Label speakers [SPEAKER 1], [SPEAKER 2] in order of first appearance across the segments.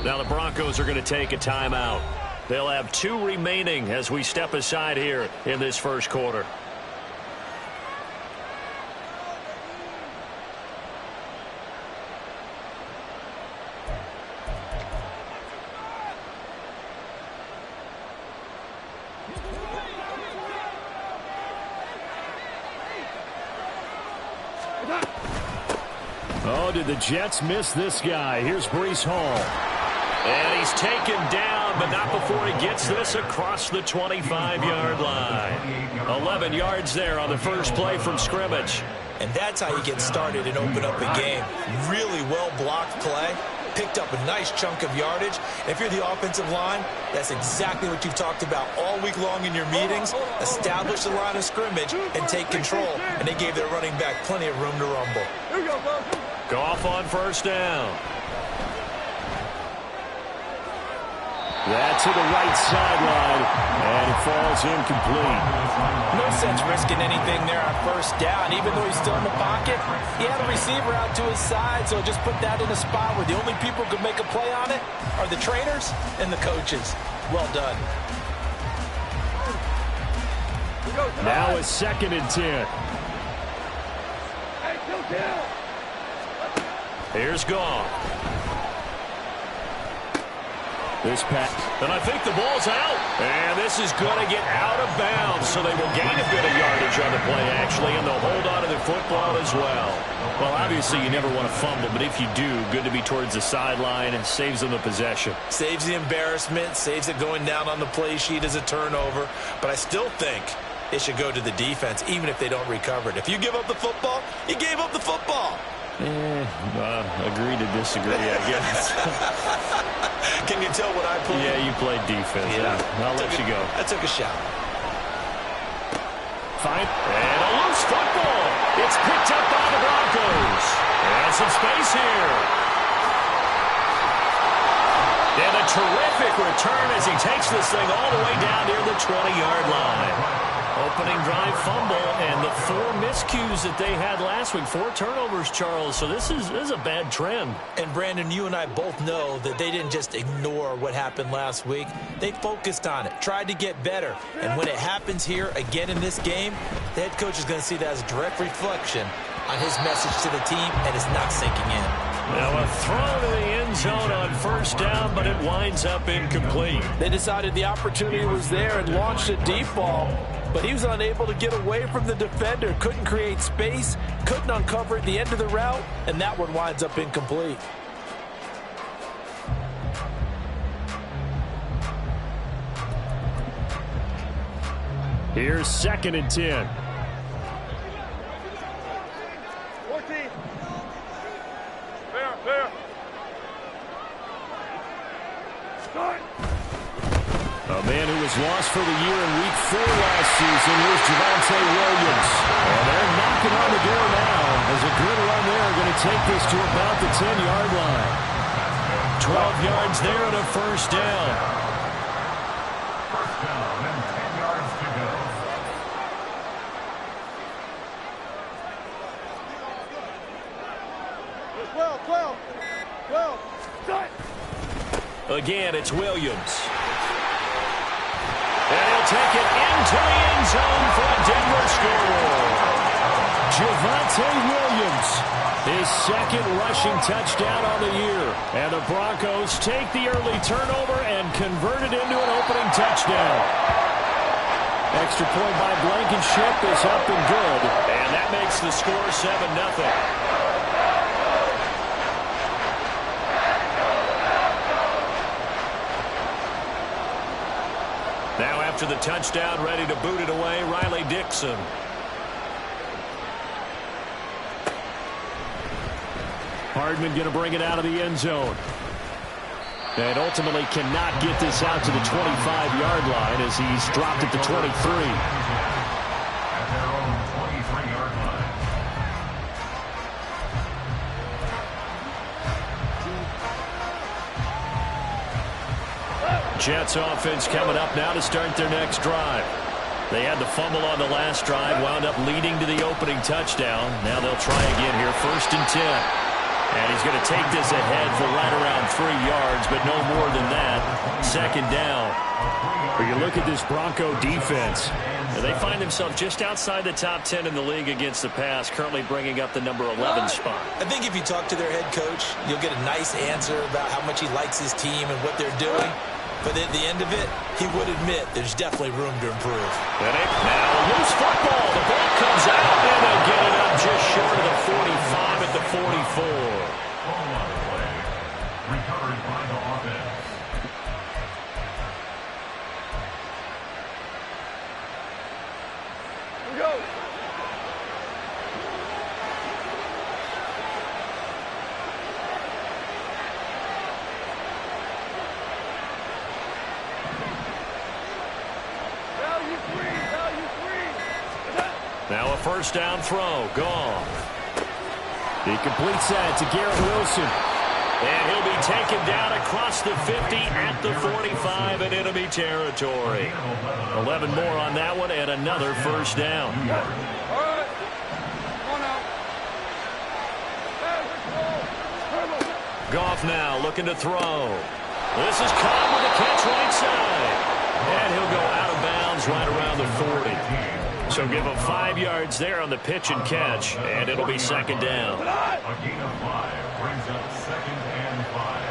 [SPEAKER 1] Now the Broncos are going to take a timeout. They'll have 2 remaining as we step aside here in this first quarter.
[SPEAKER 2] Oh, did the Jets miss this guy? Here's Breece Hall.
[SPEAKER 1] And he's taken down, but not before he gets this across the 25-yard line. 11 yards there on the first play from scrimmage.
[SPEAKER 3] And that's how you get started and open up a game. Really well-blocked play. Picked up a nice chunk of yardage. If you're the offensive line, that's exactly what you've talked about all week long in your meetings. Establish the line of scrimmage and take control. And they gave their running back plenty of room to rumble.
[SPEAKER 1] Goff on first down.
[SPEAKER 2] That's to the right sideline, and it falls incomplete.
[SPEAKER 3] No sense risking anything there on first down. Even though he's still in the pocket, he had a receiver out to his side, so just put that in a spot where the only people who can make a play on it are the trainers and the coaches. Well done.
[SPEAKER 2] Now a 2nd and 10.
[SPEAKER 1] Here's Goff.
[SPEAKER 2] This pass.
[SPEAKER 1] And I think the ball's out. And this is going to get out of bounds, so they will gain a bit of yardage on the play, actually, and they'll hold on to the football as well. Well, obviously, you never want to fumble, but if you do, good to be towards the sideline and saves them the possession.
[SPEAKER 3] Saves the embarrassment, saves it going down on the play sheet as a turnover. But I still think it should go to the defense, even if they don't recover it. If you give up the football, you gave up the football.
[SPEAKER 1] Agree to disagree, I guess.
[SPEAKER 3] Can you tell what I played?
[SPEAKER 1] Yeah, you played defense. Yeah. I'll let you go.
[SPEAKER 3] I took a shot.
[SPEAKER 1] Fine. And a loose football. It's picked up by the Broncos. And some space here. And a terrific return as he takes this thing all the way down near the 20-yard line. Opening drive fumble and the 4 miscues that they had last week. 4 turnovers, Charles. So this is a bad trend.
[SPEAKER 3] And, Brandon, you and I both know that they didn't just ignore what happened last week. They focused on it, tried to get better. And when it happens here again in this game, the head coach is going to see that as a direct reflection on his message to the team, and it's not sinking in.
[SPEAKER 1] Now a throw to the end zone on first down, but it winds up incomplete.
[SPEAKER 4] They decided the opportunity was there and launched a deep ball, but he was unable to get away from the defender, couldn't create space, couldn't uncover at the end of the route, and that one winds up incomplete.
[SPEAKER 2] Here's 2nd and 10.
[SPEAKER 5] 14. Fair. Start.
[SPEAKER 2] A man who was lost for the year in Week 4 last season was Javonte Williams. And they're knocking on the door now as a good run there going to take this to about the 10-yard line.
[SPEAKER 1] 12 yards there and a first down.
[SPEAKER 6] First down and 10 yards to go.
[SPEAKER 1] Again, it's Williams. And he'll take it into the end zone for a Denver score.
[SPEAKER 2] Javonte Williams, his 2nd rushing touchdown on the year. And the Broncos take the early turnover and convert it into an opening touchdown. Extra point by Blankenship is up and good.
[SPEAKER 1] And that makes the score 7-0. Now after the touchdown, ready to boot it away, Riley Dixon.
[SPEAKER 2] Hardman going to bring it out of the end zone. And ultimately cannot get this out to the 25-yard line as he's dropped at the 23.
[SPEAKER 6] At their own 23-yard line.
[SPEAKER 1] Jets offense coming up now to start their next drive. They had the fumble on the last drive, wound up leading to the opening touchdown. Now they'll try again here, 1st and 10.
[SPEAKER 2] And he's going to take this ahead for right around 3 yards, but no more than that. Second down. But you look at this Bronco defense. They find themselves just outside the top 10 in the league against the pass, currently bringing up the number 11 spot.
[SPEAKER 3] I think if you talk to their head coach, you'll get a nice answer about how much he likes his team and what they're doing. But at the end of it, he would admit there's definitely room to improve.
[SPEAKER 2] Now a loose football. The ball comes out, and they'll get it up just short of the 45 at the 44.
[SPEAKER 6] Recovered by the offense.
[SPEAKER 5] Go. Value free, value free.
[SPEAKER 2] Now a first down throw. Gone. He completes that to Garrett Wilson. And he'll be taken down across the 50 at the 45 in enemy territory. 11 more on that one and another first down.
[SPEAKER 5] All right. One out.
[SPEAKER 2] Goff now looking to throw. This is caught with a catch right side. And he'll go out of bounds right around the 40. So give him 5 yards there on the pitch and catch, and it'll be second down.
[SPEAKER 6] A gain of 5 brings up 2nd and 5.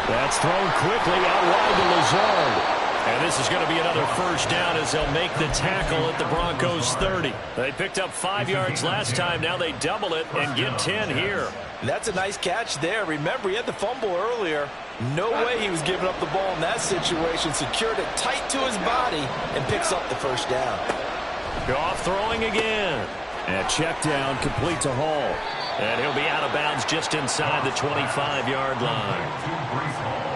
[SPEAKER 2] That's thrown quickly out wide to Lazard. And this is going to be another first down as they'll make the tackle at the Broncos 30. They picked up 5 yards last time. Now they double it and get 10 here.
[SPEAKER 4] That's a nice catch there. Remember, he had the fumble earlier. No way he was giving up the ball in that situation. Secured it tight to his body and picks up the first down.
[SPEAKER 2] Goff throwing again. And check down complete to Hall. And he'll be out of bounds just inside the 25-yard line.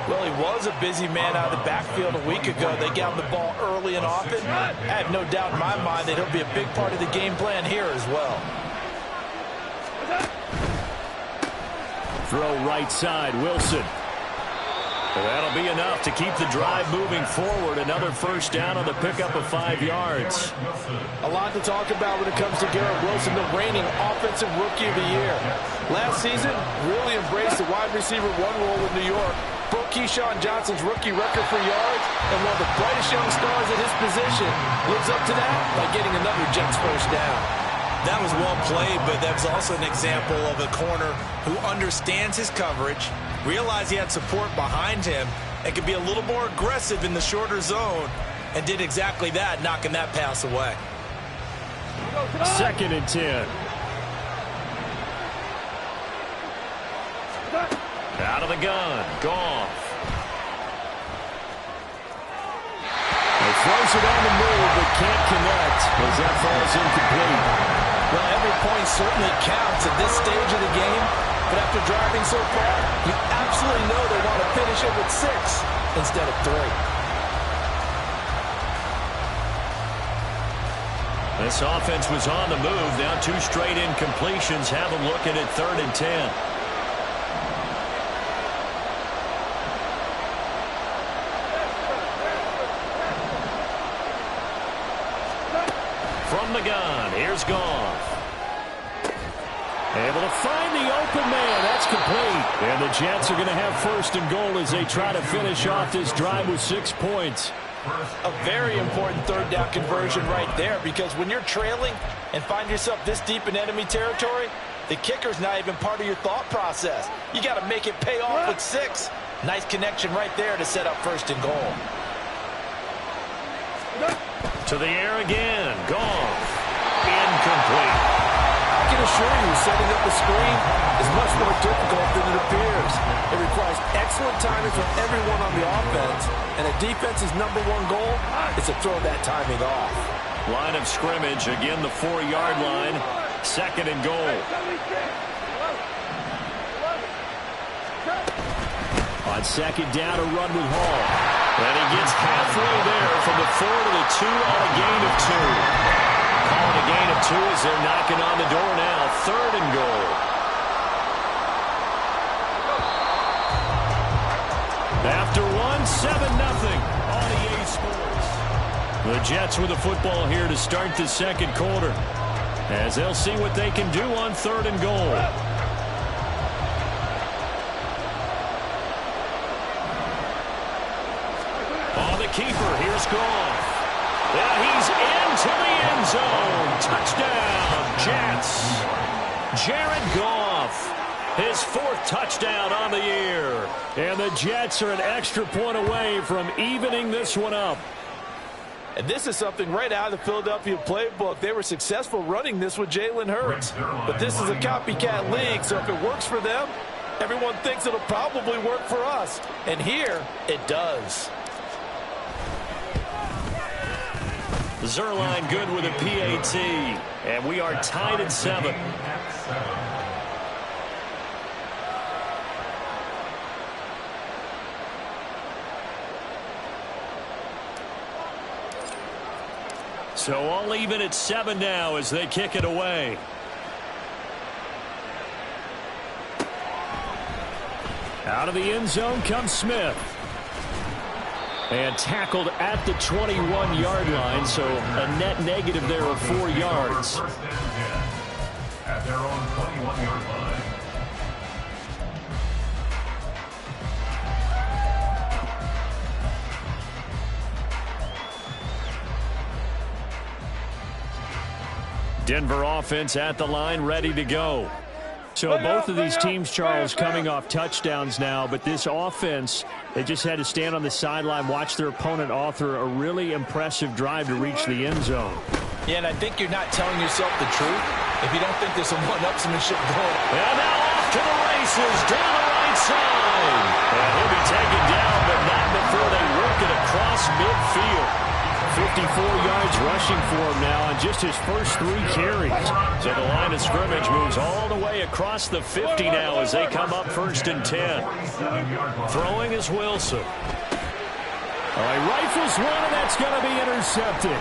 [SPEAKER 4] Well, he was a busy man out of the backfield a week ago. They got him the ball early and often. I have no doubt in my mind that he'll be a big part of the game plan here as well.
[SPEAKER 2] Throw right side, Wilson. Well, that'll be enough to keep the drive moving forward. Another first down on the pickup of 5 yards.
[SPEAKER 4] A lot to talk about when it comes to Garrett Wilson, the reigning offensive rookie of the year. Last season, really embraced the wide receiver 1 role with New York. Broke Keyshawn Johnson's rookie record for yards, and one of the brightest young stars at his position lives up to that by getting another Jets first down.
[SPEAKER 3] That was well played, but that was also an example of a corner who understands his coverage, realized he had support behind him, and could be a little more aggressive in the shorter zone, and did exactly that, knocking that pass away.
[SPEAKER 2] 2nd and 10. Out of the gun. Goff. He throws it on the move, but can't connect as that falls incomplete.
[SPEAKER 4] Well, every point certainly counts at this stage of the game, but after driving so far, you absolutely know they want to finish it with 6 instead of 3.
[SPEAKER 2] This offense was on the move. Now 2 straight incompletions have them looking at 3rd and 10. From the gun, here's Goff. Able to find the open man. That's complete. And the Jets are going to have 1st and goal as they try to finish off this drive with 6 points.
[SPEAKER 4] A very important 3rd down conversion right there, because when you're trailing and find yourself this deep in enemy territory, the kicker's not even part of your thought process. You got to make it pay off with 6. Nice connection right there to set up 1st and goal.
[SPEAKER 2] To the air again. Goff. Incomplete.
[SPEAKER 4] I can assure you, setting up a screen is much more difficult than it appears. It requires excellent timing from everyone on the offense, and a defense's #1 goal is to throw that timing off.
[SPEAKER 2] Line of scrimmage, again the 4-yard line. 2nd and goal. On 2nd down, a run with Hall. And he gets halfway there from the 4 to the 2 on a gain of 2. Calling a gain of 2 as they're knocking on the door now. 3rd and goal. After 1, 7-0 on EA Sports. The Jets with the football here to start the 2nd quarter. as they'll see what they can do on 3rd and goal. On the keeper, here's Goff. And he's into the end zone. Touchdown, Jets. Jared Goff, his 4th touchdown on the year. And the Jets are an extra point away from evening this one up.
[SPEAKER 4] And this is something right out of the Philadelphia playbook. They were successful running this with Jalen Hurts. But this is a copycat league, so if it works for them, everyone thinks it'll probably work for us. And here, it does.
[SPEAKER 2] Zerline good with a PAT. And we are tied at 7. So all even at 7 now as they kick it away. Out of the end zone comes Smith. And tackled at the 21-yard line, so a net negative there of 4 yards.
[SPEAKER 6] First and 10 at their own 21-yard line.
[SPEAKER 2] Denver offense at the line, ready to go. So both of these teams, Charles, coming off touchdowns now, but this offense, they just had to stand on the sideline, watch their opponent author a really impressive drive to reach the end zone.
[SPEAKER 3] Yeah, and I think you're not telling yourself the truth if you don't think there's some one-upsmanship going.
[SPEAKER 2] And now off to the races, down the right side. And he'll be taken down, but not before they work it across midfield. 54 yards rushing for him now on just his first 3 carries. So the line of scrimmage moves all the way across the 50 now as they come up 1st and 10. Throwing is Wilson. All right, rifles one, and that's going to be intercepted.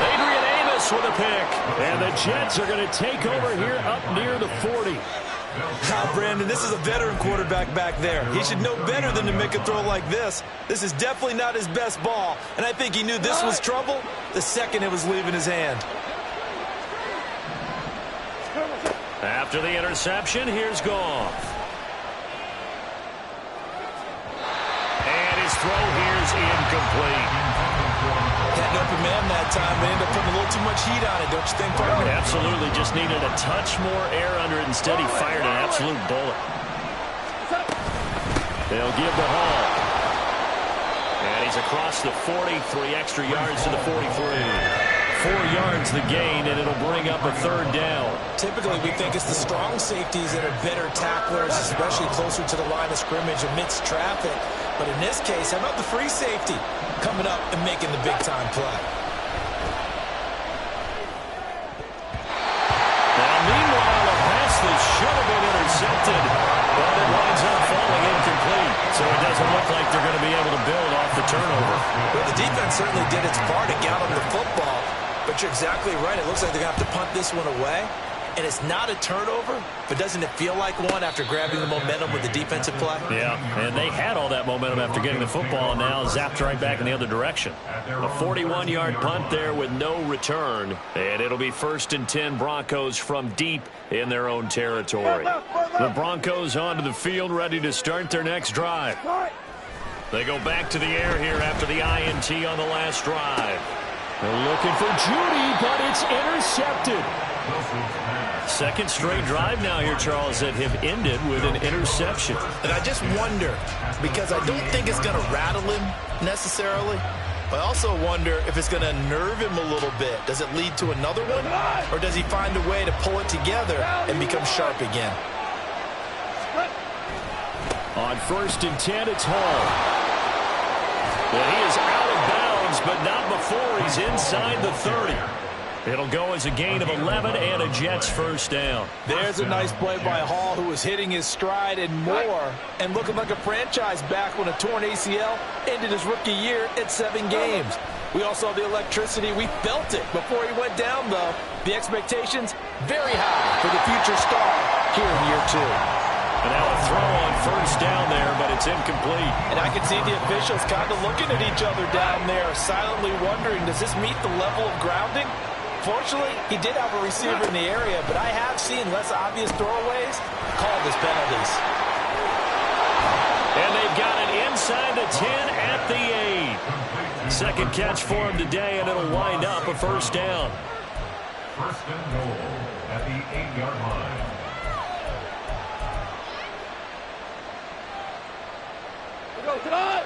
[SPEAKER 2] Adrian Amos with a pick. And the Jets are going to take over here up near the 40.
[SPEAKER 3] Brandon, this is a veteran quarterback back there. He should know better than to make a throw like this. This is definitely not his best ball, and I think he knew this was trouble the second it was leaving his hand.
[SPEAKER 2] After the interception, here's Goff. And his throw here's incomplete.
[SPEAKER 3] Had an open man that time, but ended up putting a little too much heat on it, don't you think, partner?
[SPEAKER 2] Absolutely, just needed a touch more air under it. Instead, he fired an absolute bullet. They'll give the haul. And he's across the 40, 3 extra yards to the 43. 4 yards the gain, and it'll bring up a 3rd down.
[SPEAKER 3] Typically, we think it's the strong safeties that are better tacklers, especially closer to the line of scrimmage amidst traffic. But in this case, how about the free safety coming up and making the big-time play?
[SPEAKER 2] Now, meanwhile, a pass that should have been intercepted, but it winds up falling incomplete. So it doesn't look like they're going to be able to build off the turnover.
[SPEAKER 3] Well, the defense certainly did its part to get on the football, but you're exactly right. It looks like they're going to have to punt this one away. And it's not a turnover, but doesn't it feel like one after grabbing the momentum with the defensive play?
[SPEAKER 2] Yeah, and they had all that momentum after getting the football, and now zapped right back in the other direction. A 41-yard punt there with no return, and it'll be 1st and 10 Broncos from deep in their own territory. The Broncos onto the field, ready to start their next drive. They go back to the air here after the INT on the last drive. They're looking for Judy, but it's intercepted. Second straight drive now here, Charles, that have ended with an interception.
[SPEAKER 3] And I just wonder, because I don't think it's going to rattle him necessarily, but I also wonder if it's going to nerve him a little bit. Does it lead to another one? Or does he find a way to pull it together and become sharp again?
[SPEAKER 2] On 1st and 10, it's Hall. Well, he is out of bounds, but not before he's inside the 30. It'll go as a gain of 11 and a Jets 1st down.
[SPEAKER 4] There's a nice play by Hall, who was hitting his stride and more, and looking like a franchise back when a torn ACL ended his rookie year at 7 games. We all saw the electricity. We felt it before he went down, though. The expectations very high for the future star here in year 2.
[SPEAKER 2] And now a throw on 1st down there, but it's incomplete.
[SPEAKER 4] And I can see the officials kind of looking at each other down there, silently wondering, does this meet the level of grounding?
[SPEAKER 3] Fortunately, he did have a receiver in the area, but I have seen less obvious throwaways called as penalties.
[SPEAKER 2] And they've got it inside the 10 at the 8. Second catch for him today, and it'll wind up a first down.
[SPEAKER 6] First and goal at the 8-yard line.
[SPEAKER 5] Go tonight.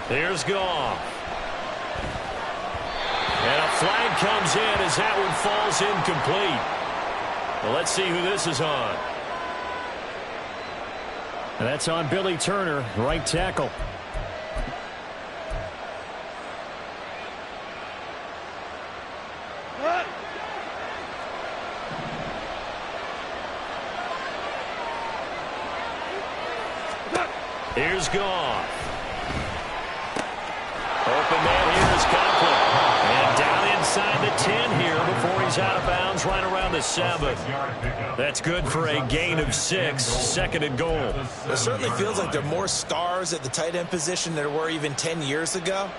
[SPEAKER 2] Here's Goff. And a flag comes in as that one falls incomplete. Well, let's see who this is on. And that's on Billy Turner, right tackle. Here's Goff. Open man here is Conklin. And down inside the 10 here before he's out of bounds right around the 7. That's good for a gain of 6. Second and goal.
[SPEAKER 3] It certainly feels like there are more stars at the tight end position than there were even 10 years ago.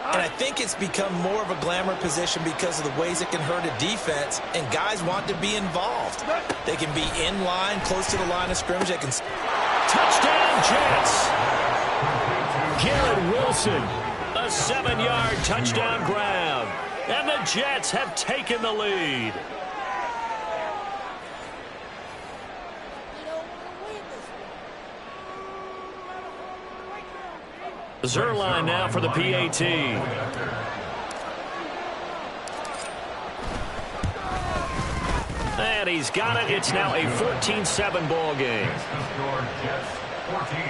[SPEAKER 3] And I think it's become more of a glamour position because of the ways it can hurt a defense, and guys want to be involved. They can be in line, close to the line of scrimmage. They can...
[SPEAKER 2] Touchdown, Jets! Garrett Wilson, a 7-yard touchdown grab. And the Jets have taken the lead. Zerline now for the PAT. And he's got it. It's now a 14-7 ball game.
[SPEAKER 6] Jets 14,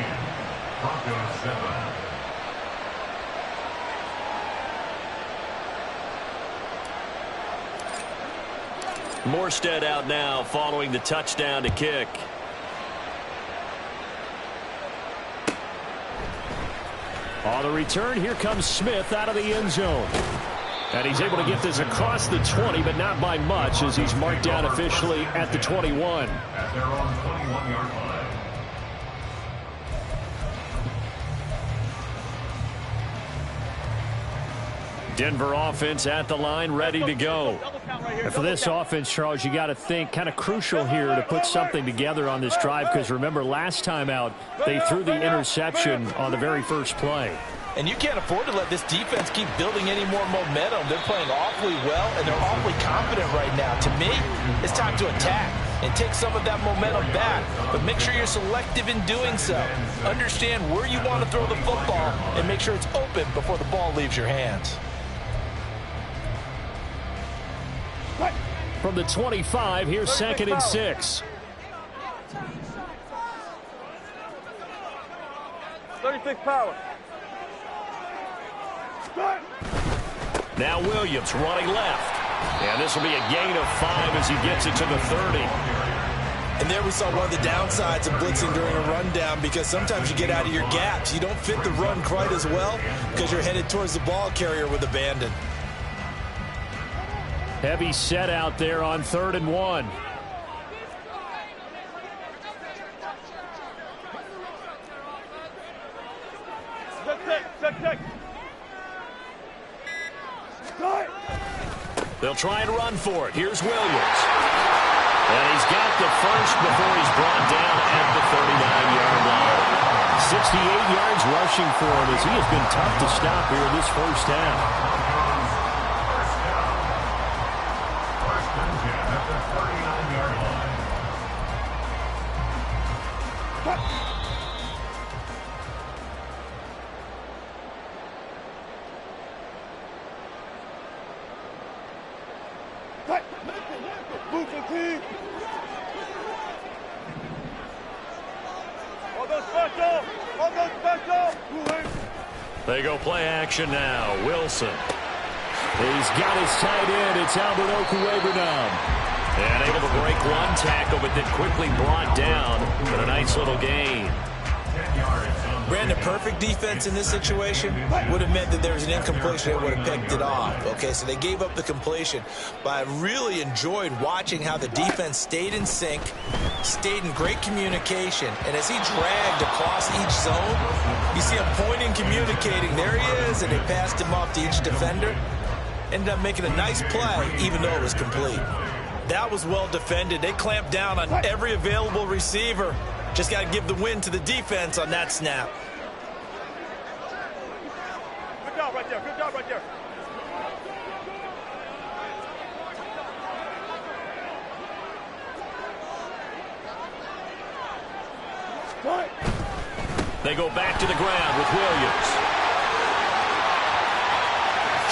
[SPEAKER 6] Broncos 7.
[SPEAKER 2] Morstead out now following the touchdown to kick. On the return, here comes Smith out of the end zone. And he's able to get this across the 20, but not by much, as he's marked down officially at the 21.
[SPEAKER 6] At their own 21-yard line.
[SPEAKER 2] Denver offense at the line, ready to go. And for this offense, Charles, you got to think kind of crucial here to put something together on this drive, because remember, last time out, they threw the interception on the very first play.
[SPEAKER 3] And you can't afford to let this defense keep building any more momentum. They're playing awfully well, and they're awfully confident right now. To me, it's time to attack and take some of that momentum back. But make sure you're selective in doing so. Understand where you want to throw the football and make sure it's open before the ball leaves your hands.
[SPEAKER 2] From the 25, here's second and 6.
[SPEAKER 5] 36 power.
[SPEAKER 2] Now Williams running left. And this will be a gain of 5 as he gets it to the 30.
[SPEAKER 3] And there we saw one of the downsides of blitzing during a rundown, because sometimes you get out of your gaps. You don't fit the run quite as well because you're headed towards the ball carrier with abandon.
[SPEAKER 2] Heavy set out there on 3rd and 1. They'll try and run for it. Here's Williams. And he's got the first before he's brought down at the 39-yard line. 68 yards rushing for him, as he has been tough to stop here in this first half. They go play action now. Wilson. He's got his tight end. It's Albert Okwuegbunam. And able to break one tackle, but then quickly brought down. But a nice little gain.
[SPEAKER 3] Brandon, perfect defense in this situation would have meant that there was an incompletion that would have picked it off. Okay, so they gave up the completion, but I really enjoyed watching how the defense stayed in sync, stayed in great communication, and as he dragged across each zone, you see him pointing, communicating. There he is, and they passed him off to each defender. Ended up making a nice play, even though it was complete. That was well defended. They clamped down on every available receiver. Just got to give the win to the defense on that snap.
[SPEAKER 5] Good job right there. Good job right there.
[SPEAKER 2] They go back to the ground with Williams.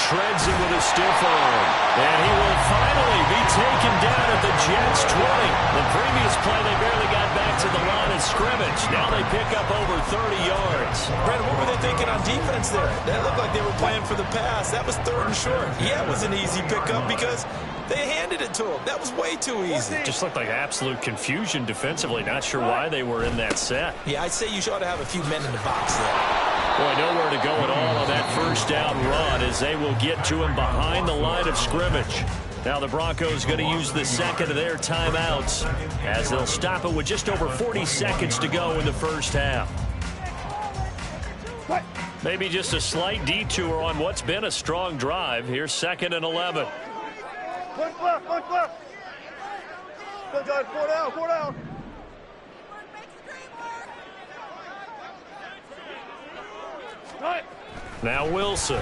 [SPEAKER 2] Shreds him with a stiff arm. And he will finally be taken down at the Jets' 20. The previous play, they barely got back to the line of scrimmage. Now they pick up over 30 yards.
[SPEAKER 3] Brandon, what were they thinking on defense there? That looked like they were playing for the pass. That was 3rd and short. Yeah, it was an easy pickup because they handed it to him. That was way too easy.
[SPEAKER 2] Just looked like absolute confusion defensively. Not sure why they were in that set.
[SPEAKER 3] Yeah, I'd say you ought to have a few men in the box there.
[SPEAKER 2] Boy, nowhere to go at all on that first down run as they will get to him behind the line of scrimmage. Now the Broncos going to use the second of their timeouts as they'll stop it with just over 40 seconds to go in the first half. Maybe just a slight detour on what's been a strong drive. Here's 2nd and 11.
[SPEAKER 5] Punch left, punch left. Good guys, 4 down, 4 down.
[SPEAKER 2] Now Wilson.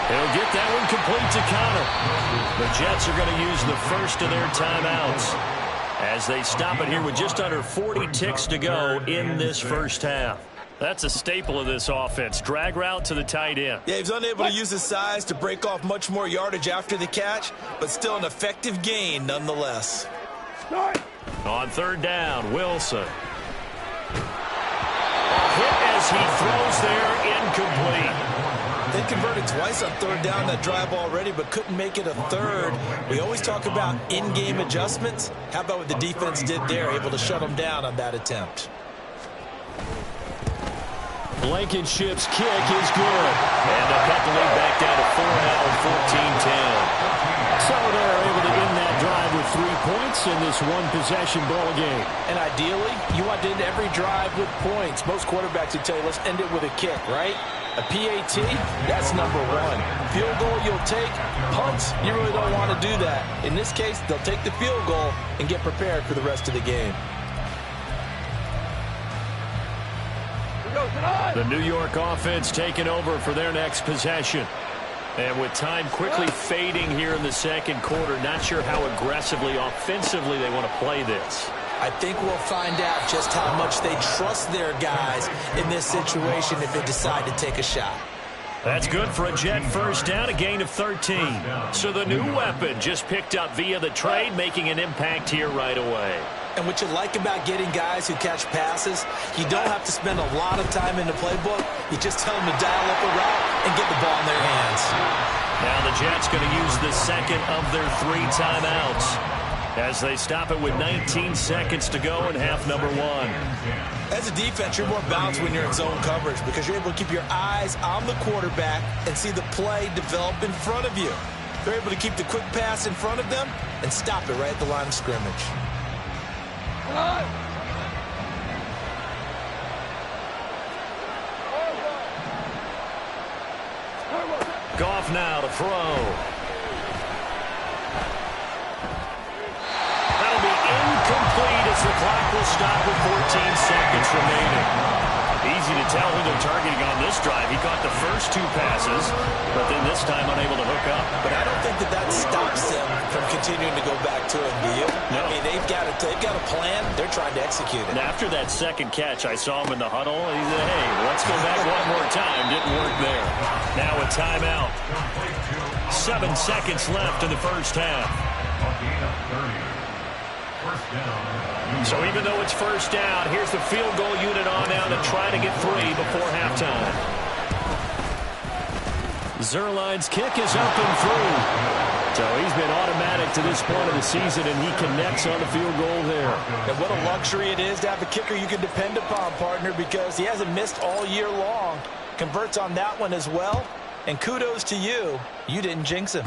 [SPEAKER 2] He'll get that one complete to Connor. The Jets are going to use the first of their timeouts as they stop it here with just under 40 ticks to go in this first half. That's a staple of this offense. Drag route to the tight end.
[SPEAKER 3] Yeah, he was unable to use his size to break off much more yardage after the catch, but still an effective gain nonetheless.
[SPEAKER 2] On 3rd down, Wilson. Hit as he throws there, incomplete.
[SPEAKER 3] They converted twice on 3rd down that drive already, but couldn't make it a 3rd. We always talk about in-game adjustments. How about what the defense did there, able to shut them down on that attempt?
[SPEAKER 2] Blankenship's kick is good. And they'll cut the lead back down to 4 now, 14-10. So they're able to end that drive with 3 points in this one-possession ball game.
[SPEAKER 4] And ideally, you want to end every drive with points. Most quarterbacks would tell you, let's end it with a kick, right? A PAT, that's #1. Field goal you'll take. Punts, you really don't want to do that. In this case, they'll take the field goal and get prepared for the rest of the game.
[SPEAKER 2] The New York offense taking over for their next possession. And with time quickly fading here in the second quarter, not sure how aggressively, offensively they want to play this.
[SPEAKER 3] I think we'll find out just how much they trust their guys in this situation if they decide to take a shot.
[SPEAKER 2] That's good for a Jet first down, a gain of 13. So the new weapon just picked up via the trade, making an impact here right away.
[SPEAKER 3] And what you like about getting guys who catch passes, you don't have to spend a lot of time in the playbook. You just tell them to dial up a route and get the ball in their hands.
[SPEAKER 2] Now the Jets going to use the second of their 3 timeouts as they stop it with 19 seconds to go in half #1.
[SPEAKER 3] As a defense, you're more balanced when you're in zone coverage because you're able to keep your eyes on the quarterback and see the play develop in front of you. They're able to keep the quick pass in front of them and stop it right at the line of scrimmage.
[SPEAKER 2] Goff now to throw. That'll be incomplete as the clock will stop with 14 seconds remaining. Easy to tell who they're targeting on this drive. He caught the first 2 passes, but then this time unable to hook up.
[SPEAKER 3] But I don't think that stops them from continuing to go back to it, do you?
[SPEAKER 2] No.
[SPEAKER 3] I mean, they've got a plan. They're trying to execute it.
[SPEAKER 2] And after that second catch, I saw him in the huddle. He said, hey, let's go back one more time. Didn't work there. Now a timeout. 7 seconds left in the first half. So even though it's first down, here's the field goal unit on now to try to get 3 before halftime. Zerline's kick is up and through. So he's been automatic to this point of the season, and he connects on the field goal there.
[SPEAKER 3] And what a luxury it is to have a kicker you can depend upon, partner, because he hasn't missed all year long. Converts on that one as well. And kudos to you. You didn't jinx him.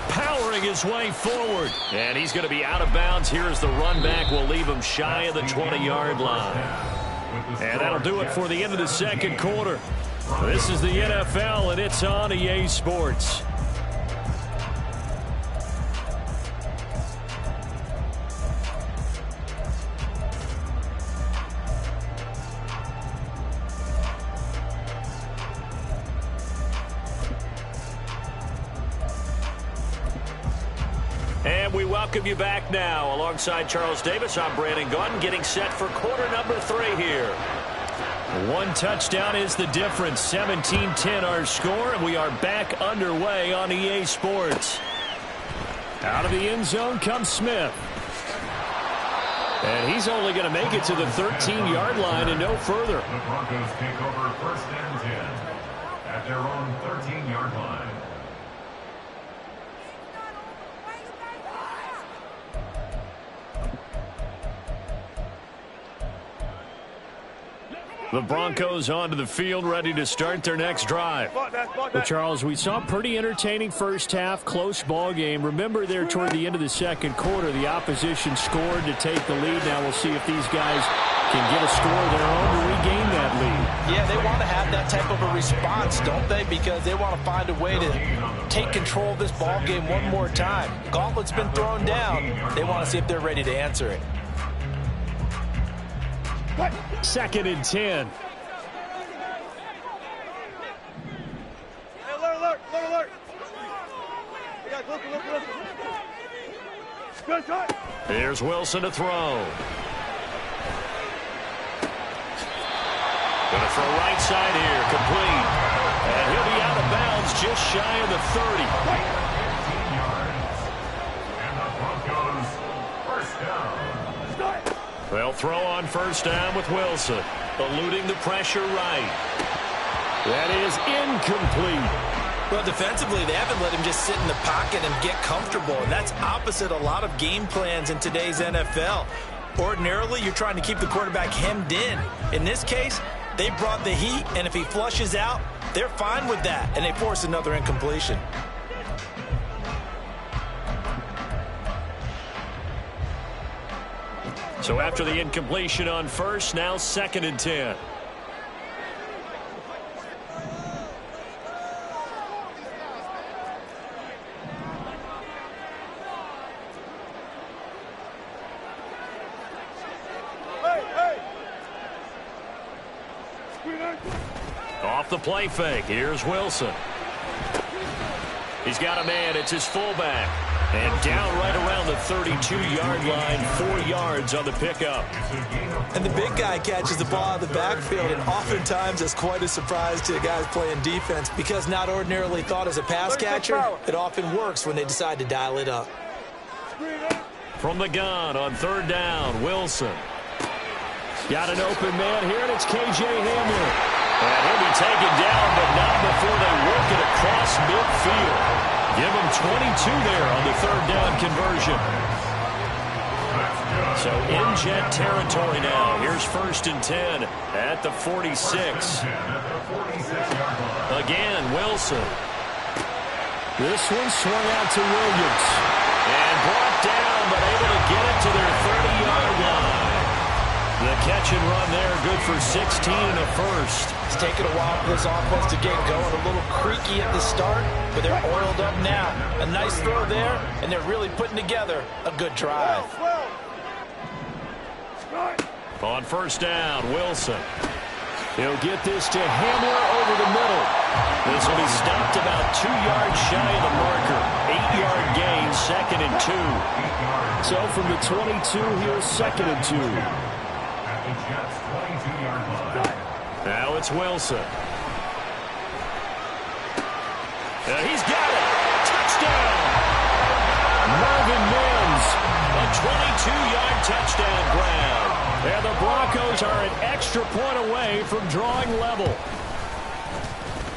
[SPEAKER 2] Powering his way forward. And he's going to be out of bounds. Here's the run back. Will leave him shy of the 20-yard line. And that'll do it for the end of the second quarter. This is the NFL, and it's on EA Sports. And we welcome you back now. Alongside Charles Davis, I'm Brandon Gunn, getting set for quarter number 3 here. One touchdown is the difference. 17-10 our score, and we are back underway on EA Sports. Out of the end zone comes Smith. And he's only going to make it to the 13-yard line and no further.
[SPEAKER 6] The Broncos take over 1st and 10 at their own 13-yard line.
[SPEAKER 2] The Broncos onto the field, ready to start their next drive. Well, Charles, we saw a pretty entertaining first half, close ball game. Remember there toward the end of the second quarter, the opposition scored to take the lead. Now we'll see if these guys can get a score of their own to regain that lead.
[SPEAKER 3] Yeah, they want to have that type of a response, don't they? Because they want to find a way to take control of this ball game one more time. Gauntlet's been thrown down. They want to see if they're ready to answer it.
[SPEAKER 2] 2nd and 10.
[SPEAKER 5] Alert.
[SPEAKER 2] Here's Wilson to throw. Gonna throw right side here, complete. And he'll be out of bounds just shy of the 30.
[SPEAKER 6] 18 yards. And the Broncos first down.
[SPEAKER 2] They'll throw on first down with Wilson. Eluding the pressure right. That is incomplete.
[SPEAKER 3] Well, defensively, they haven't let him just sit in the pocket and get comfortable. And that's opposite a lot of game plans in today's NFL. Ordinarily, you're trying to keep the quarterback hemmed in. In this case, they brought the heat, and if he flushes out, they're fine with that, and they force another incompletion.
[SPEAKER 2] So after the incompletion on first, now 2nd and 10. Off the play fake. Here's Wilson. He's got a man. It's his fullback. And down right around the 32-yard line, 4 yards on the pickup.
[SPEAKER 3] And the big guy catches the ball out of the backfield, and oftentimes it's quite a surprise to the guys playing defense because not ordinarily thought as a pass catcher, it often works when they decide to dial it up.
[SPEAKER 2] From the gun on 3rd down, Wilson. Got an open man here, and it's K.J. Hamler. And he'll be taken down, but not before they work it across midfield. Give him 22 there on the 3rd down conversion. So in jet territory now. Here's 1st and 10 at the 46. Again, Wilson. This one swung out to Williams. And brought down, but able to get it to their 30-yard line. The catch and run there, good for 16 and a first.
[SPEAKER 3] It's taken a while for this offense to get going. A little creaky at the start, but they're oiled up now. A nice throw there, and they're really putting together a good drive.
[SPEAKER 2] On first down, Wilson. He'll get this to Hamler over the middle. This will be stopped about 2 yards shy of the marker. 8-yard gain, 2nd and 2. So from the 22, here's 2nd and 2. Now it's Wilson. He's got it. Touchdown. Marvin Mims. A 22-yard touchdown grab. And the Broncos are an extra point away from drawing level.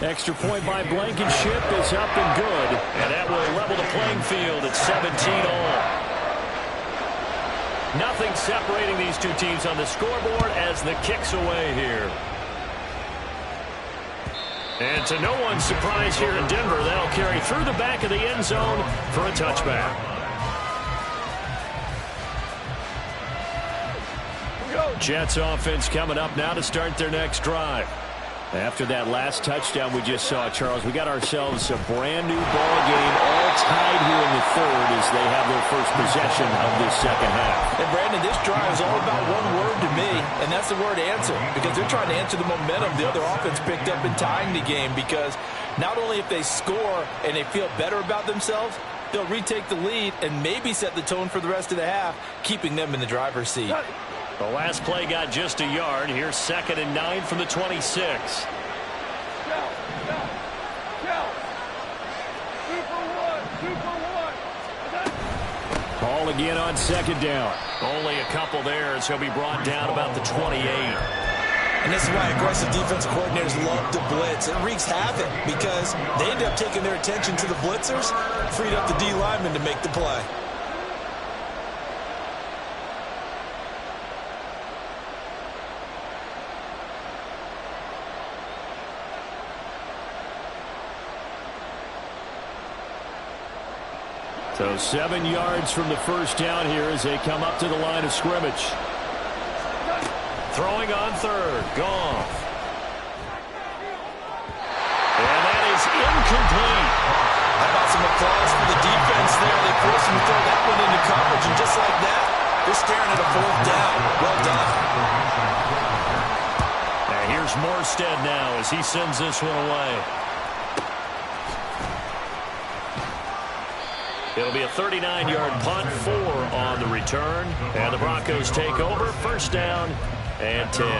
[SPEAKER 2] Extra point by Blankenship is up and good.
[SPEAKER 1] And that will level the playing field at 17 all. Nothing separating these two teams on the scoreboard as the kick's away here. And to no one's surprise here in Denver, they'll carry through the back of the end zone for a touchback. Jets offense coming up now to start their next drive. After that last touchdown we just saw, Charles, we got ourselves a brand new ball game, all tied here in the third as they have their first possession of this second half.
[SPEAKER 3] And Brandon, this drive is all about one word to me, and that's the word answer, because they're trying to answer the momentum the other offense picked up in tying the game, because not only if they score and they feel better about themselves, they'll retake the lead and maybe set the tone for the rest of the half, keeping them in the driver's seat.
[SPEAKER 1] The last play got just a yard. Here's 2nd and 9 from the 26.
[SPEAKER 2] Ball again on 2nd down.
[SPEAKER 1] Only a couple there as he'll be brought down about the 28.
[SPEAKER 3] And this is why aggressive defensive coordinators love to blitz. It wreaks havoc because they end up taking their attention to the blitzers, freed up the D linemen to make the play.
[SPEAKER 2] So 7 yards from the first down here as they come up to the line of scrimmage.
[SPEAKER 1] Throwing on 3rd. Goff. And that is incomplete.
[SPEAKER 3] How about some applause for the defense there? They forced him to throw that one into coverage, and just like that, they're staring at a 4th down. Well done.
[SPEAKER 1] And here's Morstead now as he sends this one away. It'll be a 39-yard punt, 4 on the return. And the Broncos take over, 1st down and 10.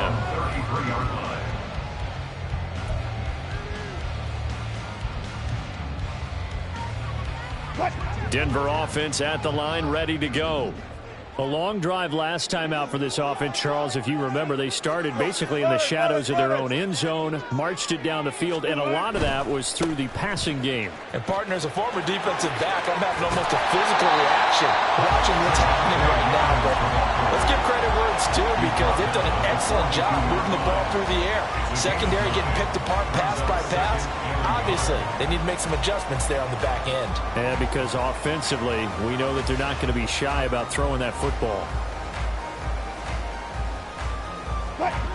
[SPEAKER 1] Denver offense at the line, ready to go.
[SPEAKER 2] A long drive last time out for this offense, Charles. If you remember, they started basically in the shadows of their own end zone, marched it down the field, and a lot of that was through the passing game.
[SPEAKER 3] And partner, as a former defensive back, I'm having almost a physical reaction watching what's happening right now. But let's give credit where it's due, because they've done an excellent job moving the ball through the air. Secondary getting picked apart pass by pass. Obviously, they need to make some adjustments there on the back end.
[SPEAKER 2] And because offensively, we know that they're not going to be shy about throwing that football.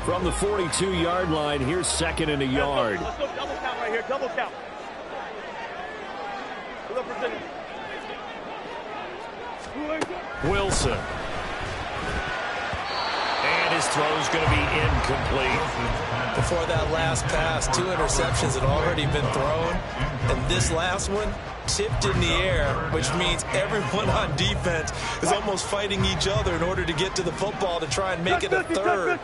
[SPEAKER 2] From the 42-yard line, here's 2nd and a yard.
[SPEAKER 5] Let's go double count right here, double count.
[SPEAKER 1] Wilson. And his throw's going to be incomplete.
[SPEAKER 3] Before that last pass, 2 interceptions had already been thrown. And this last one tipped in the air, which means everyone on defense is almost fighting each other in order to get to the football to try and make it a 3rd.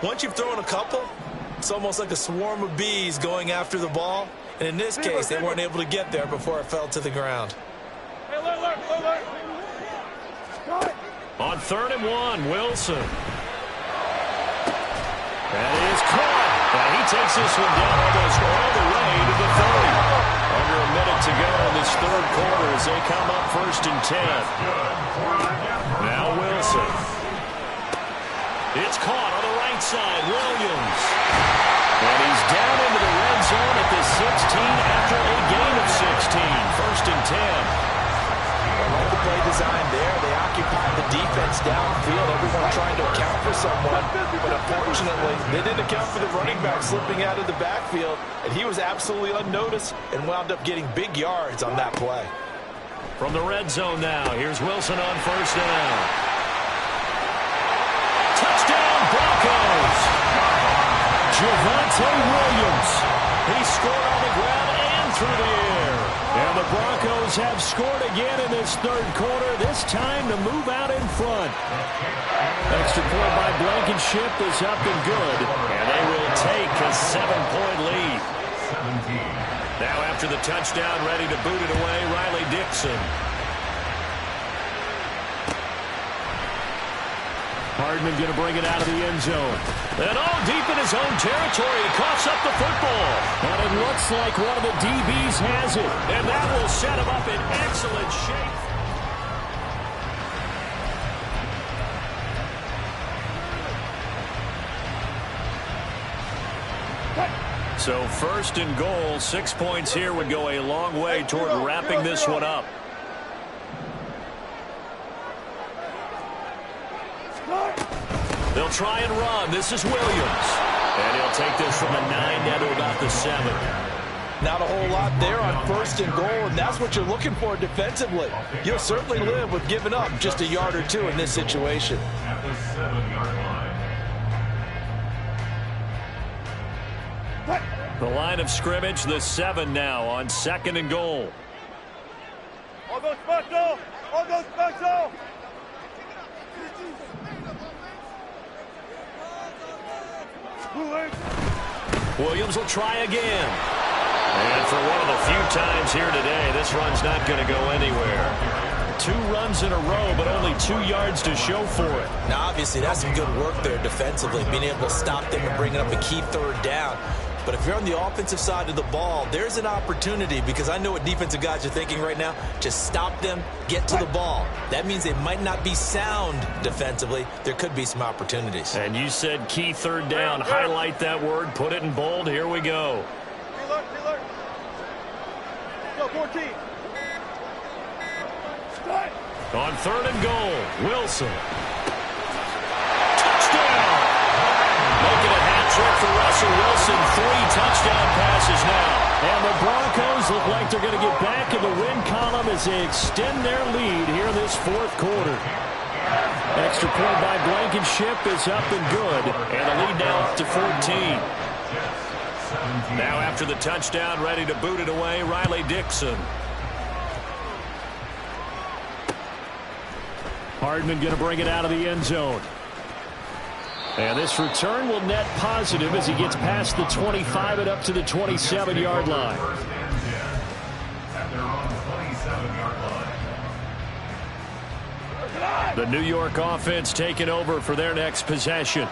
[SPEAKER 3] Once you've thrown a couple, it's almost like a swarm of bees going after the ball. And in this case, they weren't able to get there before it fell to the ground.
[SPEAKER 1] On 3rd and 1, Wilson. That is caught. And he takes this one down almost all the way to the 30. Under a minute to go in this 3rd quarter as they come up 1st and 10. Now Wilson. It's caught on the right side. Williams. And he's down into the red zone at the 16 after a gain of 16. 1st and 10.
[SPEAKER 3] I like the play design there. They occupied the defense downfield, everyone trying to account for someone. But unfortunately, they didn't account for the running back slipping out of the backfield. And he was absolutely unnoticed and wound up getting big yards on that play.
[SPEAKER 1] From the red zone now, here's Wilson on 1st down. Touchdown, Broncos!
[SPEAKER 2] Javonte Williams.
[SPEAKER 1] He scored on the ground and through the air.
[SPEAKER 2] And the Broncos have scored again in this 3rd quarter, this time to move out in front. Extra point by Blankenship is up and good.
[SPEAKER 1] And they will take a 7-point lead. Now after the touchdown, ready to boot it away, Riley Dixon.
[SPEAKER 2] Hardman going to bring it out of the end zone. And all deep in his own territory, he coughs up the football. And it looks like one of the DBs has it. And that will set him up in excellent shape. So first and goal, 6 points here would go a long way toward wrapping this one up. They'll try and run. This is Williams. And he'll take this from the 9 down to about the 7.
[SPEAKER 4] Not a whole lot there on first and goal, and that's what you're looking for defensively. You'll certainly live with giving up just a yard or two in this situation.
[SPEAKER 6] At the 7-yard line.
[SPEAKER 2] The line of scrimmage, the 7 now on second and goal.
[SPEAKER 5] All go special! All go special!
[SPEAKER 2] Williams will try again. And for one of the few times here today, this run's not going to go anywhere. 2 runs in a row, but only 2 yards to show for it.
[SPEAKER 3] Now, obviously, that's some good work there defensively, being able to stop them and bringing up a key third down. But if you're on the offensive side of the ball, there's an opportunity, because I know what defensive guys are thinking right now. Just stop them, get to the ball. That means they might not be sound defensively. There could be some opportunities.
[SPEAKER 2] And you said key third down. Highlight that word, put it in bold. Here we go.
[SPEAKER 5] Alert. Go, 14.
[SPEAKER 2] On third and goal, Wilson. Touchdown! Making a hat trick for Russell Wilson. 3 touchdown passes now. And the Broncos look like they're going to get back in the win column as they extend their lead here in this 4th quarter. Extra point by Blankenship is up and good. And the lead now up to 14. Now after the touchdown, ready to boot it away, Riley Dixon. Hardman going to bring it out of the end zone. And this return will net positive as he gets past the 25 and up to the 27-yard line.
[SPEAKER 6] At their own 27-yard line.
[SPEAKER 2] The New York offense taking over for their next possession.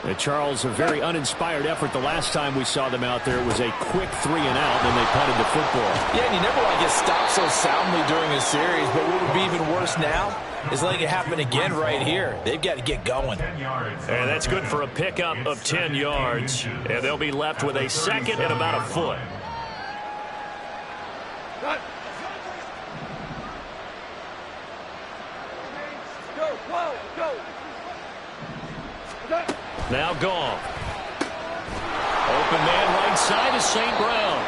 [SPEAKER 2] And Charles, a very uninspired effort. The last time we saw them out there, it was a quick 3 and out, and they punted the football.
[SPEAKER 4] Yeah, and you never want to get stopped so soundly during a series, but what would be even worse now is letting it happen again right here. They've got to get going.
[SPEAKER 2] And that's good for a pickup of 10 yards. And they'll be left with a second and about a foot.
[SPEAKER 5] Go.
[SPEAKER 2] Now Goff. Open man right side is St. Brown.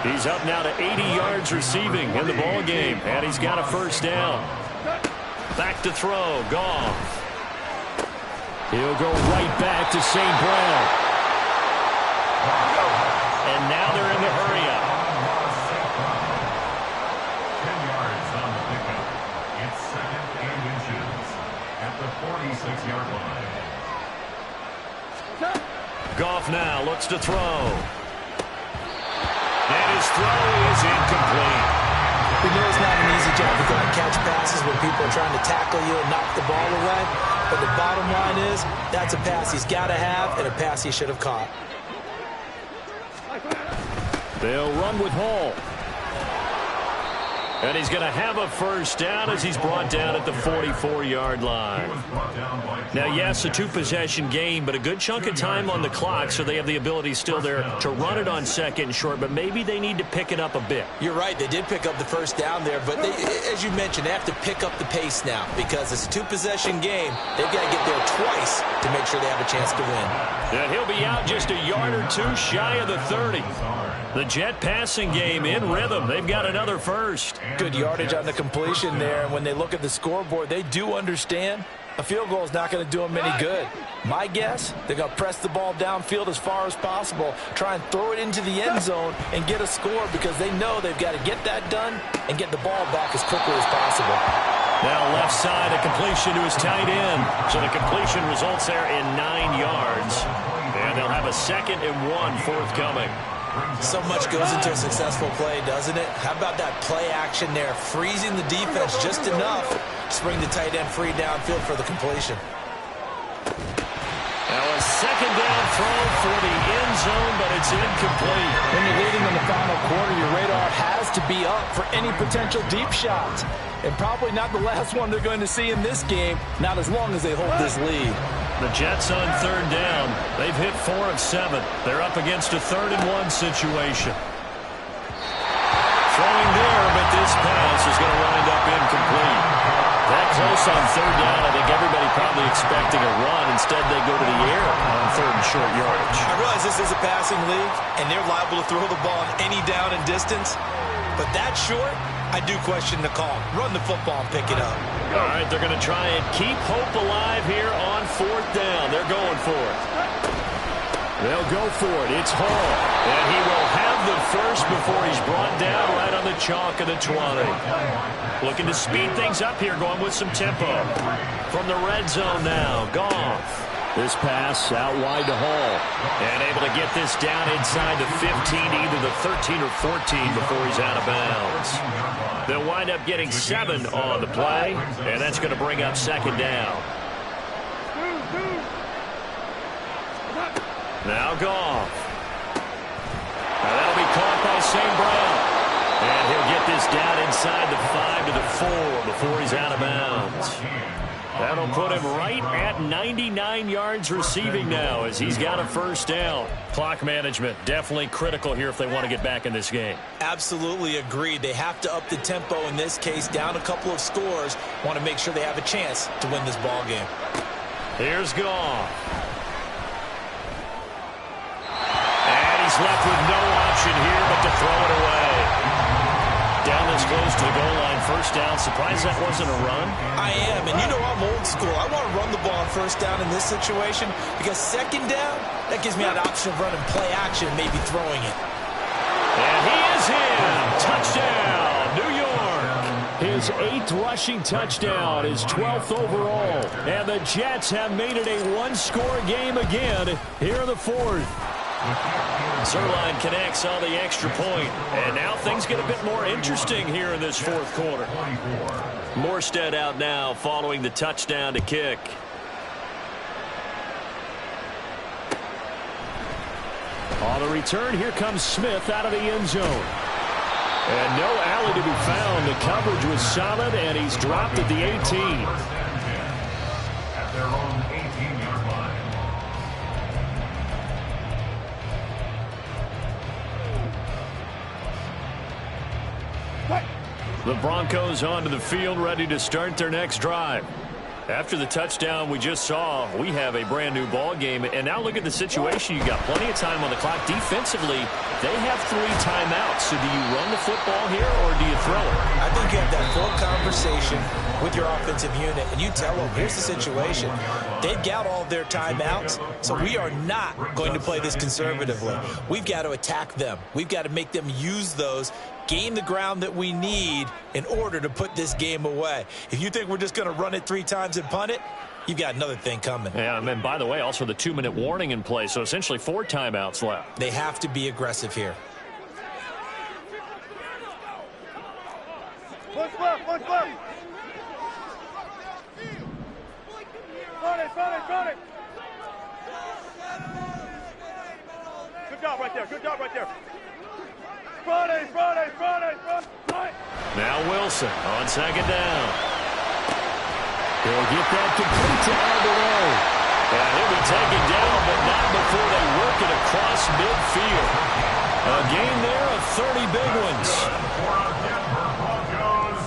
[SPEAKER 2] He's up now to 80 yards receiving in the ball game, and he's got a first down. Back to throw, Goff. He'll go right back to St. Brown. And now they're in the hurry-up.
[SPEAKER 6] 10 yards on the pickup. It's second and inches at the 46-yard line.
[SPEAKER 2] Goff now looks to throw. And his throw is incomplete.
[SPEAKER 3] We know it's not an easy job to go and catch passes when people are trying to tackle you and knock the ball away. But the bottom line is, that's a pass he's got to have and a pass he should have caught.
[SPEAKER 2] They'll run with Hall. And he's going to have a first down as he's brought down at the 44-yard line. Now, yes, a 2-possession game, but a good chunk of time on the clock, so they have the ability still there to run it on second and short, but maybe they need to pick it up a bit.
[SPEAKER 3] You're right. They did pick up the first down there, but they, as you mentioned, they have to pick up the pace now because it's a 2-possession game. They've got to get there twice to make sure they have a chance to win.
[SPEAKER 2] And he'll be out just a yard or two shy of the 30. The Jet passing game in rhythm. They've got another first.
[SPEAKER 4] Good yardage on the completion there, and when they look at the scoreboard, they do understand a field goal is not going to do them any good. My guess, they're going to press the ball downfield as far as possible, try and throw it into the end zone and get a score because they know they've got to get that done and get the ball back as quickly as possible.
[SPEAKER 2] Now left side, a completion to his tight end. So the completion results there in 9 yards. And they'll have a 2nd and 1 forthcoming.
[SPEAKER 3] So much goes into a successful play, doesn't it? How about that play action there, freezing the defense just enough to bring the tight end free downfield for the completion.
[SPEAKER 2] second down throw for the end zone, but it's incomplete.
[SPEAKER 4] When you're leading in the final quarter, your radar has to be up for any potential deep shots. And probably not the last one they're going to see in this game, not as long as they hold this lead.
[SPEAKER 2] The Jets on third down. They've hit 4 of 7. They're up against a 3rd-and-1 situation. Throwing there, but this pass is going to wind up incomplete. That close on third down, I think everybody probably expecting a run. Instead, they go to the air on 3rd and short yardage.
[SPEAKER 3] I realize this is a passing league, and they're liable to throw the ball on any down and distance. But that short, I do question the call. Run the football and pick it up.
[SPEAKER 2] All right, they're going to try and keep hope alive here on 4th down. They're going for it. They'll go for it. It's Hall. And he will have the first before he's brought down right on the chalk of the 20. Looking to speed things up here, going with some tempo. From the red zone now, Goff. This pass out wide to Hall. And able to get this down inside the 15, either the 13 or 14 before he's out of bounds. They'll wind up getting 7 on the play, and that's going to bring up 2nd down. Now Goff. Now that'll be caught by St. Brown. And he'll get this down inside the 5 to the 4 before he's out of bounds. That'll put him right at 99 yards receiving now as he's got a first down. Clock management definitely critical here if they want to get back in this game.
[SPEAKER 3] Absolutely agreed. They have to up the tempo in this case, down a couple of scores. Want to make sure they have a chance to win this ball game.
[SPEAKER 2] Here's Goff. And he's left with no option here but to throw it away. Down this close to the goal line, first down. Surprised that wasn't a run?
[SPEAKER 3] I am, and you know I'm old school. I want to run the ball on first down in this situation because second down, that gives me an option of running play action, maybe throwing it.
[SPEAKER 2] And he is in. Touchdown, New York. His 8th rushing touchdown, his 12th overall. And the Jets have made it a one-score game again here in the 4th. Zerline connects on the extra point. And now things get a bit more interesting here in this 4th quarter. Morstead out now following the touchdown to kick. On the return, here comes Smith out of the end zone. And no alley to be found. The coverage was solid, and he's dropped at the 18.
[SPEAKER 6] At their own 18-yard line.
[SPEAKER 2] The Broncos onto the field, ready to start their next drive. After the touchdown we just saw, we have a brand new ball game. And now look at the situation. You got plenty of time on the clock. Defensively, they have 3 timeouts. So do you run the football here or do you throw it?
[SPEAKER 3] I think you have that full conversation with your offensive unit, and you tell them, here's the situation. They've got all their timeouts, so we are not going to play this conservatively. We've got to attack them. We've got to make them use those, gain the ground that we need in order to put this game away. If you think we're just going to run it 3 times and punt it, you've got another thing coming.
[SPEAKER 2] Yeah, and by the way, also the 2-minute warning in play, so essentially 4 timeouts left.
[SPEAKER 3] They have to be aggressive here.
[SPEAKER 5] Punch left, punch left. Run it. Good job right there. Friday.
[SPEAKER 2] Now Wilson on 2nd down. He'll get that complete to Alvarado. And he'll be taken down, but not before they work it across midfield. A gain there of 30 big ones.
[SPEAKER 6] For our Denver Broncos.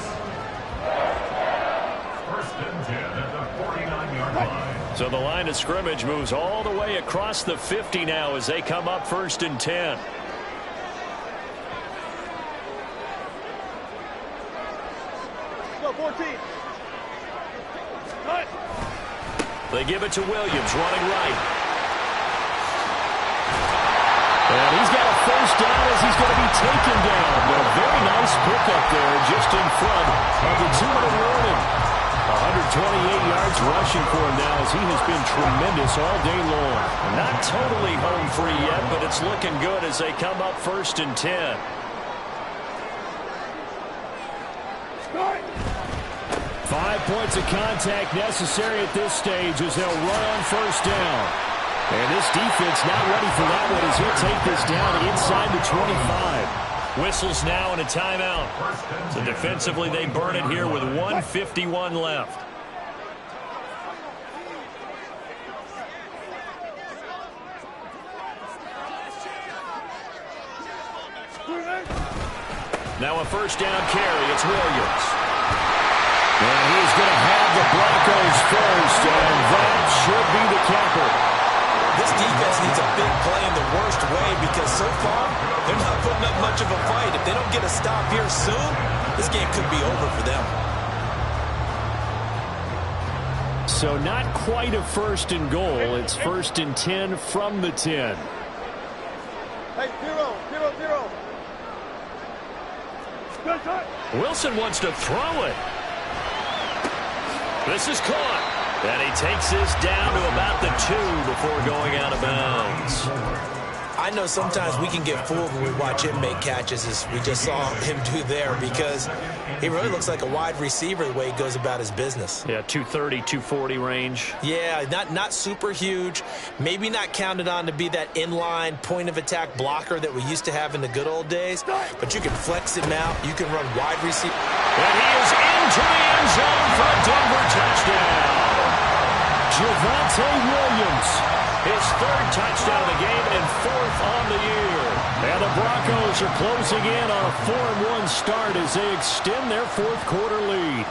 [SPEAKER 6] First and 10 at the 49-yard line.
[SPEAKER 2] So the line of scrimmage moves all the way across the 50 now as they come up 1st and 10.
[SPEAKER 5] Go, 14. Cut.
[SPEAKER 2] They give it to Williams, running right. And he's got a first down as he's going to be taken down. But a very nice pickup there just in front of the 2-minute warning. 128 yards rushing for him now as he has been tremendous all day long. Not totally home free yet, but it's looking good as they come up 1st and 10.
[SPEAKER 5] Start.
[SPEAKER 2] 5 points of contact necessary at this stage as they'll run on first down. And this defense not ready for that one as he'll take this down inside the 25.
[SPEAKER 1] Whistles now and a timeout. So defensively, they burn it here with 1:51 left. Now a first down carry. It's Williams.
[SPEAKER 2] And he's going to have the Broncos first, and that should be the capper.
[SPEAKER 3] This defense needs a big play in the worst way because so far, they're not putting up much of a fight. If they don't get a stop here soon, this game could be over for them.
[SPEAKER 2] So not quite a first and goal. It's first and 10 from the 10.
[SPEAKER 5] Hey, 0, 0, 0.
[SPEAKER 1] Wilson wants to throw it. This is caught. And he takes this down to about the 2 before going out of bounds.
[SPEAKER 3] I know sometimes we can get fooled when we watch him make catches, as we just saw him do there, because he really looks like a wide receiver the way he goes about his business.
[SPEAKER 1] Yeah, 230, 240 range.
[SPEAKER 3] Yeah, not super huge. Maybe not counted on to be that inline point-of-attack blocker that we used to have in the good old days, but you can flex him out. You can run wide receiver.
[SPEAKER 1] And he is into the end zone for a Denver touchdown.
[SPEAKER 2] Javonte Williams.
[SPEAKER 1] His third touchdown of the game and 4th on the year.
[SPEAKER 2] And the Broncos are closing in on a 4-1 start as they extend their 4th quarter lead.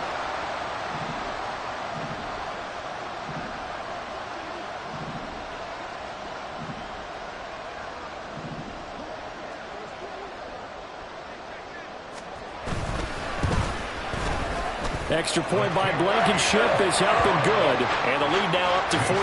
[SPEAKER 2] Extra point by Blankenship is up and good.
[SPEAKER 1] And the lead now up to 14.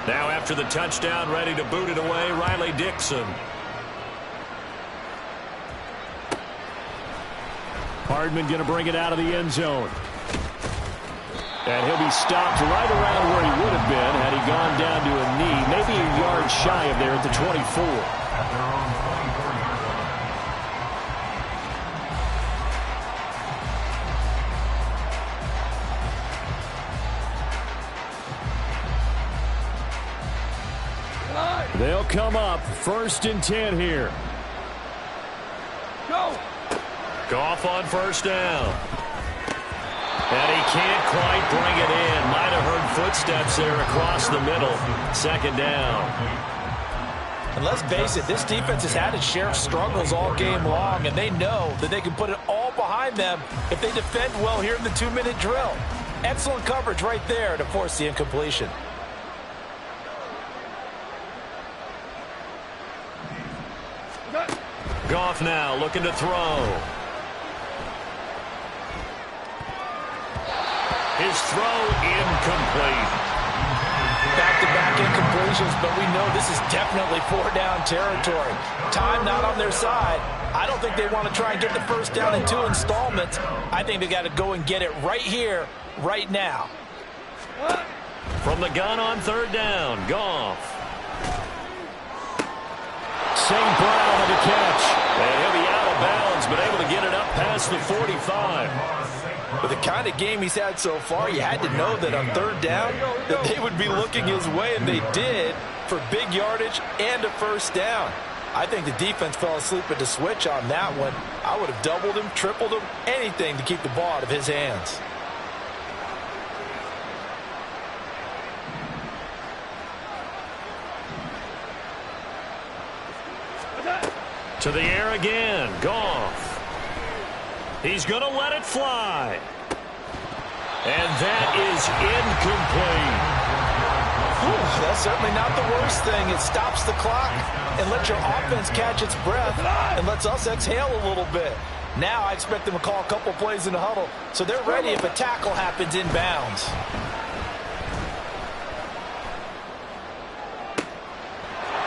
[SPEAKER 1] Now after the touchdown, ready to boot it away, Riley Dixon.
[SPEAKER 2] Hardman going to bring it out of the end zone. And he'll be stopped right around where he would have been had he gone down to a knee, maybe a yard shy of there at the 24. They'll come up first and 10 here.
[SPEAKER 5] Go.
[SPEAKER 1] Goff on first down. And he can't quite bring it in. Might have heard footsteps there across the middle. Second down.
[SPEAKER 3] And let's face it, this defense has had its share of struggles all game long, and they know that they can put it all behind them if they defend well here in the 2-minute drill. Excellent coverage right there to force the incompletion.
[SPEAKER 1] Goff now looking to throw. His throw incomplete.
[SPEAKER 3] Back-to-back incompletions, but we know this is definitely 4-down territory. Time not on their side. I don't think they want to try and get the first down in 2 installments. I think they got to go and get it right here, right now.
[SPEAKER 1] From the gun on third down, Goff.
[SPEAKER 2] St. Brown on the catch.
[SPEAKER 1] And he'll be out of bounds, but able to get it up past the 45.
[SPEAKER 3] With the kind of game he's had so far, you had to know that on third down that they would be looking his way, and they did, for big yardage and a first down. I think the defense fell asleep at the switch on that one. I would have doubled him, tripled him, anything to keep the ball out of his hands.
[SPEAKER 1] To the air again, Goff. He's going to let it fly. And that is incomplete.
[SPEAKER 3] Whew, that's certainly not the worst thing. It stops the clock and lets your offense catch its breath and lets us exhale a little bit. Now I expect them to call a couple plays in the huddle, so they're ready if a tackle happens inbounds.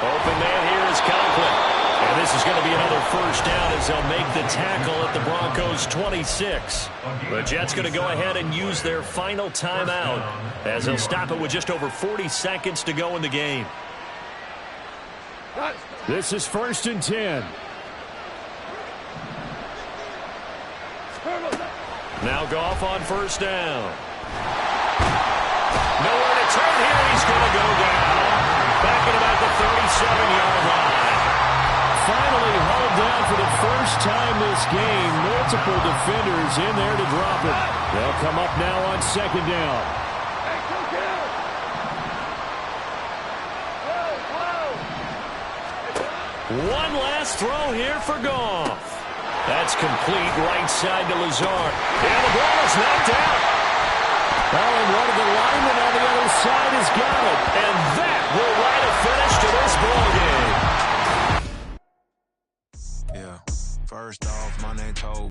[SPEAKER 1] Open man here is Conklin. And this is going to be another first down as they'll make the tackle at the Broncos' 26. The Jets going to go ahead and use their final timeout as they'll stop it with just over 40 seconds to go in the game.
[SPEAKER 2] This is 1st and 10.
[SPEAKER 1] Now Goff on first down. Nowhere to turn here. He's going to go down. Back at about the 37-yard line.
[SPEAKER 2] Finally hauled down for the first time this game. Multiple defenders in there to drop it. They'll come up now on 2nd down.
[SPEAKER 1] One last throw here for Goff. That's complete right side to Lazard. And the ball is knocked out.
[SPEAKER 2] Well, and one of the linemen on the other side has got it.
[SPEAKER 1] And that will write a finish to this ball game.
[SPEAKER 7] Yeah, first off, my name told.